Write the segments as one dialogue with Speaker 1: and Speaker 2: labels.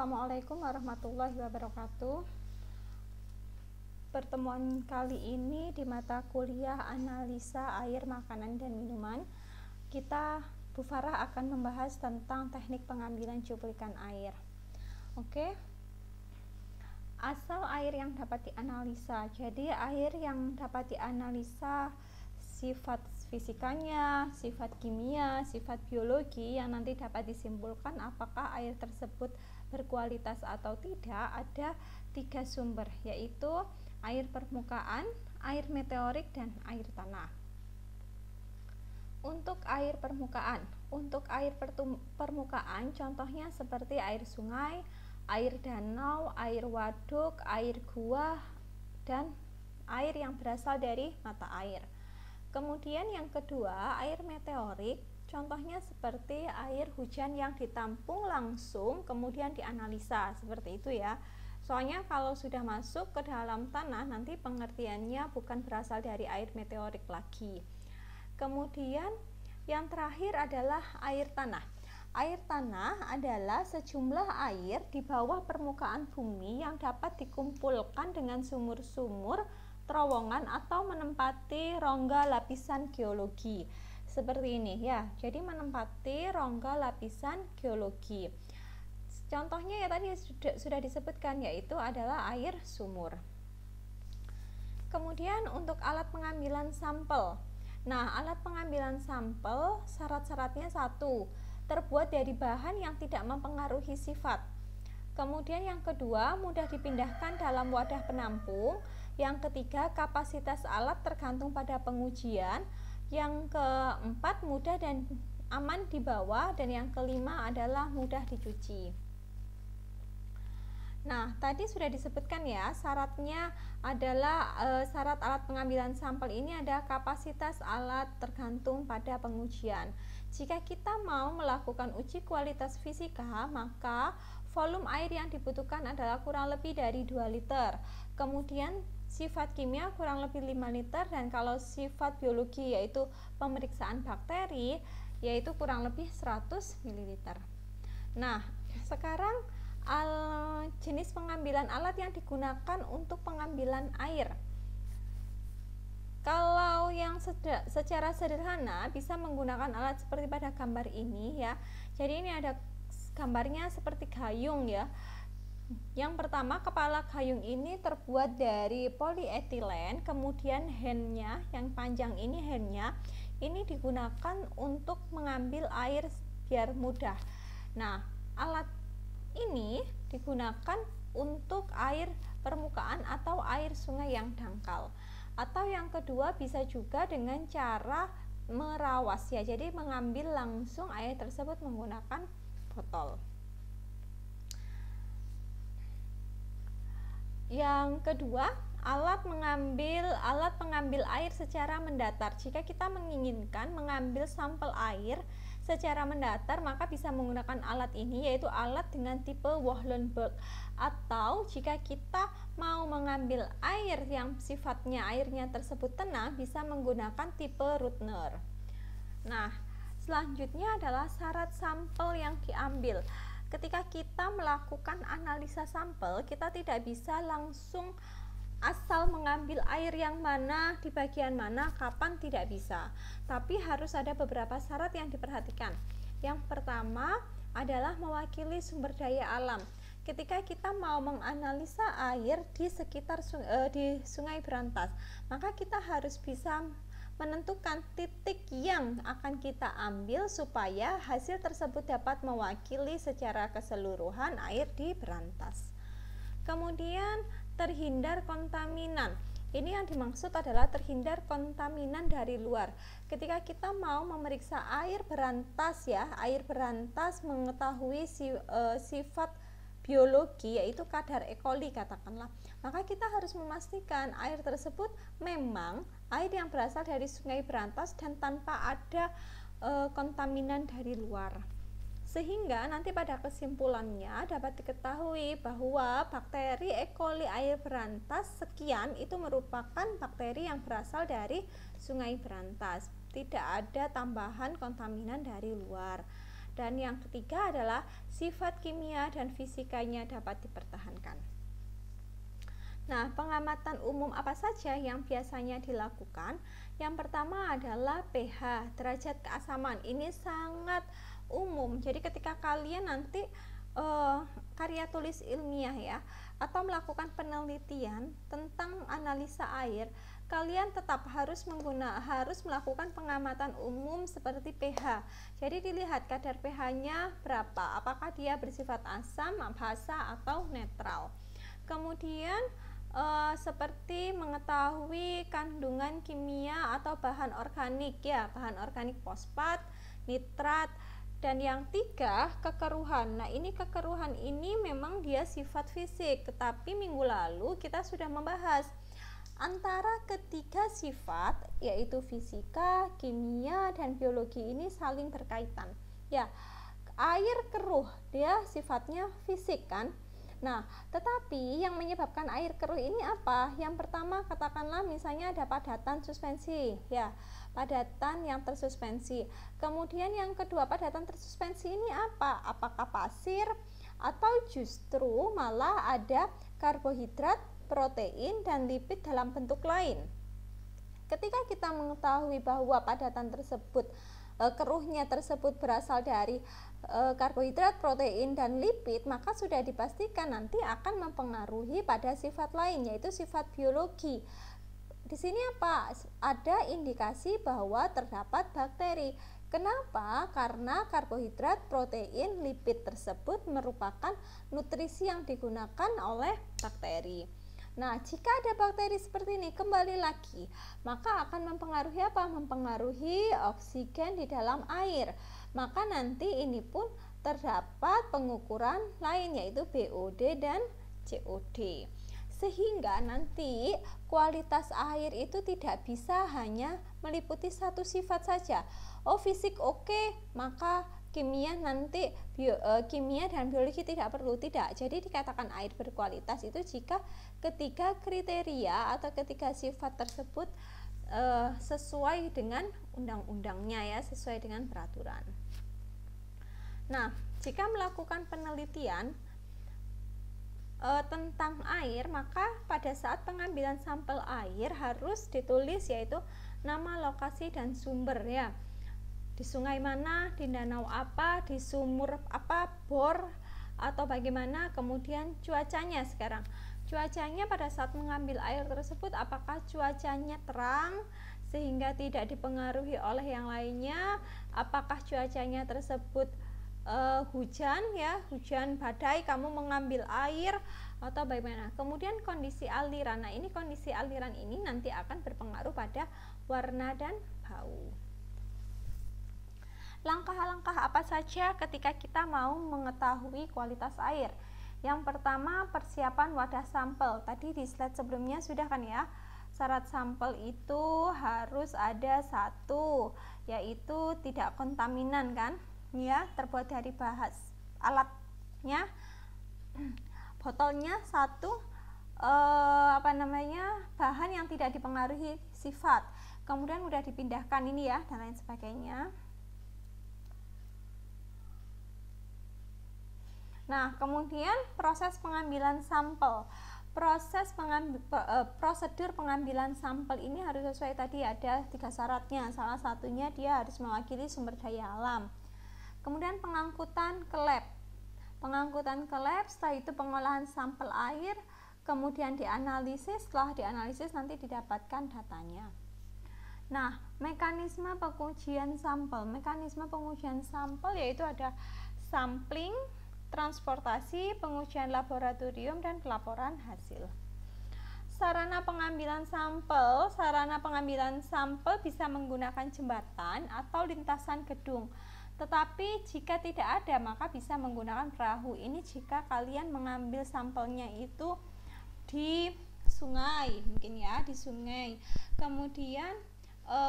Speaker 1: Assalamualaikum warahmatullahi wabarakatuh. Pertemuan kali ini di mata kuliah analisa air, makanan, dan minuman, kita Bu Farah akan membahas tentang teknik pengambilan cuplikan air. Oke. Asal air yang dapat dianalisa. Jadi air yang dapat dianalisa sifat fisikanya, sifat kimia, sifat biologi yang nanti dapat disimpulkan apakah air tersebut berkualitas atau tidak. Ada 3 sumber, yaitu air permukaan, air meteorik, dan air tanah. Untuk air permukaan, permukaan contohnya seperti air sungai, air danau, air waduk, air gua, dan air yang berasal dari mata air. Kemudian yang kedua, air meteorik, contohnya seperti air hujan yang ditampung langsung kemudian dianalisa, seperti itu ya. Soalnya kalau sudah masuk ke dalam tanah nanti pengertiannya bukan berasal dari air meteorik lagi. Kemudian yang terakhir adalah air tanah. Air tanah adalah sejumlah air di bawah permukaan bumi yang dapat dikumpulkan dengan sumur-sumur, terowongan, atau menempati rongga lapisan geologi. Seperti ini ya. Jadi menempati rongga lapisan geologi. Contohnya ya tadi sudah disebutkan, yaitu adalah air sumur. Kemudian untuk alat pengambilan sampel. Nah, alat pengambilan sampel syarat-syaratnya 1, terbuat dari bahan yang tidak mempengaruhi sifat. Kemudian yang kedua, mudah dipindahkan dalam wadah penampung. Yang ketiga, kapasitas alat tergantung pada pengujian. Yang keempat, mudah dan aman dibawa. Dan yang kelima adalah mudah dicuci. Nah, tadi sudah disebutkan ya, syaratnya adalah syarat alat pengambilan sampel ini ada kapasitas alat tergantung pada pengujian. Jika kita mau melakukan uji kualitas fisika, maka volume air yang dibutuhkan adalah kurang lebih dari 2 liter. Kemudian sifat kimia kurang lebih 5 liter, dan kalau sifat biologi yaitu pemeriksaan bakteri yaitu kurang lebih 100 ml. Nah, sekarang jenis pengambilan alat yang digunakan untuk pengambilan air. Kalau yang secara sederhana bisa menggunakan alat seperti pada gambar ini ya. Jadi ini ada gambarnya seperti gayung ya. Yang pertama, kepala gayung ini terbuat dari polietilen, kemudian handnya yang panjang ini, handnya ini digunakan untuk mengambil air biar mudah. Nah, alat ini digunakan untuk air permukaan atau air sungai yang dangkal. Atau yang kedua bisa juga dengan cara merawas ya, jadi mengambil langsung air tersebut menggunakan botol. Yang kedua, alat pengambil air secara mendatar. Jika kita menginginkan mengambil sampel air secara mendatar, maka bisa menggunakan alat ini, yaitu alat dengan tipe Wahlenberg. Atau jika kita mau mengambil air yang sifatnya airnya tersebut tenang, bisa menggunakan tipe Rudner. Nah, selanjutnya adalah syarat sampel yang diambil. Ketika kita melakukan analisa sampel, kita tidak bisa langsung asal mengambil air yang mana, di bagian mana, kapan, tidak bisa. Tapi harus ada beberapa syarat yang diperhatikan. Yang pertama adalah mewakili sumber daya alam. Ketika kita mau menganalisa air di sekitar di Sungai Berantas, maka kita harus bisa menentukan titik yang akan kita ambil supaya hasil tersebut dapat mewakili secara keseluruhan air di Berantas. Kemudian terhindar kontaminan. Ini yang dimaksud adalah terhindar kontaminan dari luar. Ketika kita mau memeriksa air Berantas ya, air Berantas mengetahui sifat biologi yaitu kadar E. coli katakanlah, maka kita harus memastikan air tersebut memang air yang berasal dari Sungai Berantas dan tanpa ada kontaminan dari luar, sehingga nanti pada kesimpulannya dapat diketahui bahwa bakteri E. coli air Berantas sekian itu merupakan bakteri yang berasal dari Sungai Berantas, tidak ada tambahan kontaminan dari luar. Dan yang ketiga adalah sifat kimia dan fisikanya dapat dipertahankan. Nah, pengamatan umum apa saja yang biasanya dilakukan? Yang pertama adalah pH, derajat keasaman. Ini sangat umum. Jadi ketika kalian nanti karya tulis ilmiah ya, atau melakukan penelitian tentang analisa air, kalian tetap harus melakukan pengamatan umum seperti pH. Jadi dilihat kadar pH-nya berapa, apakah dia bersifat asam, basa atau netral. Kemudian seperti mengetahui kandungan kimia atau bahan organik ya, bahan organik fosfat, nitrat. Dan yang tiga, kekeruhan. Nah, ini kekeruhan ini memang dia sifat fisik, tetapi minggu lalu kita sudah membahas antara ketiga sifat, yaitu fisika, kimia, dan biologi ini saling berkaitan. Ya, air keruh dia sifatnya fisik kan. Nah, tetapi yang menyebabkan air keruh ini apa? Yang pertama, katakanlah misalnya ada padatan suspensi ya, padatan yang tersuspensi. Kemudian yang kedua, padatan tersuspensi ini apa? Apakah pasir atau justru malah ada karbohidrat, protein, dan lipid dalam bentuk lain? Ketika kita mengetahui bahwa padatan tersebut, keruhnya tersebut berasal dari karbohidrat, protein, dan lipid, maka sudah dipastikan nanti akan mempengaruhi pada sifat lain, yaitu sifat biologi. Di sini apa? Ada indikasi bahwa terdapat bakteri. Kenapa? Karena karbohidrat, protein, lipid tersebut merupakan nutrisi yang digunakan oleh bakteri. Nah, jika ada bakteri seperti ini, kembali lagi, maka akan mempengaruhi apa? Mempengaruhi oksigen di dalam air. Maka nanti ini pun terdapat pengukuran lain, yaitu BOD dan COD. Sehingga nanti kualitas air itu tidak bisa hanya meliputi satu sifat saja. Oh, fisik oke, maka kimia nanti kimia dan biologi tidak perlu, tidak. Jadi dikatakan air berkualitas itu jika ketiga kriteria atau ketiga sifat tersebut sesuai dengan undang-undangnya ya, sesuai dengan peraturan. Nah, jika melakukan penelitian tentang air, maka pada saat pengambilan sampel air harus ditulis yaitu nama, lokasi, dan sumber ya. Di sungai mana, di danau apa, di sumur apa, bor atau bagaimana. Kemudian cuacanya sekarang. Cuacanya pada saat mengambil air tersebut, apakah cuacanya terang sehingga tidak dipengaruhi oleh yang lainnya? Apakah cuacanya tersebut hujan ya, hujan badai, kamu mengambil air atau bagaimana? Kemudian kondisi aliran. Nah, ini kondisi aliran ini nanti akan berpengaruh pada warna dan bau. Langkah-langkah apa saja ketika kita mau mengetahui kualitas air? Yang pertama, persiapan wadah sampel. Tadi di slide sebelumnya sudah kan ya, syarat sampel itu harus ada satu, yaitu tidak kontaminan kan ya, terbuat dari alatnya, botolnya satu, bahan yang tidak dipengaruhi sifat, kemudian mudah dipindahkan ini ya, dan lain sebagainya. Nah, kemudian proses pengambilan sampel. Prosedur pengambilan sampel ini harus sesuai tadi, ada 3 syaratnya. Salah satunya dia harus mewakili sumber daya alam. Kemudian pengangkutan ke lab. Pengangkutan ke lab, setelah itu pengolahan sampel air, kemudian dianalisis. Setelah dianalisis nanti didapatkan datanya. Nah, mekanisme pengujian sampel. Mekanisme pengujian sampel yaitu ada sampling, transportasi, pengujian laboratorium, dan pelaporan hasil. Sarana pengambilan sampel. Sarana pengambilan sampel bisa menggunakan jembatan atau lintasan gedung. Tetapi jika tidak ada, maka bisa menggunakan perahu. Ini jika kalian mengambil sampelnya itu di sungai, mungkin ya, di sungai. Kemudian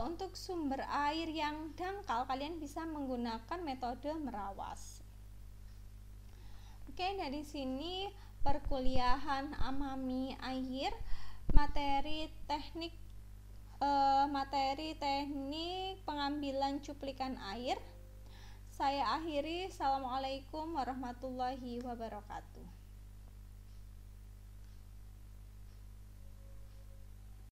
Speaker 1: untuk sumber air yang dangkal, kalian bisa menggunakan metode merawas. Oke, dari sini perkuliahan Amami Air, materi teknik pengambilan cuplikan air. Saya akhiri. Assalamualaikum warahmatullahi wabarakatuh.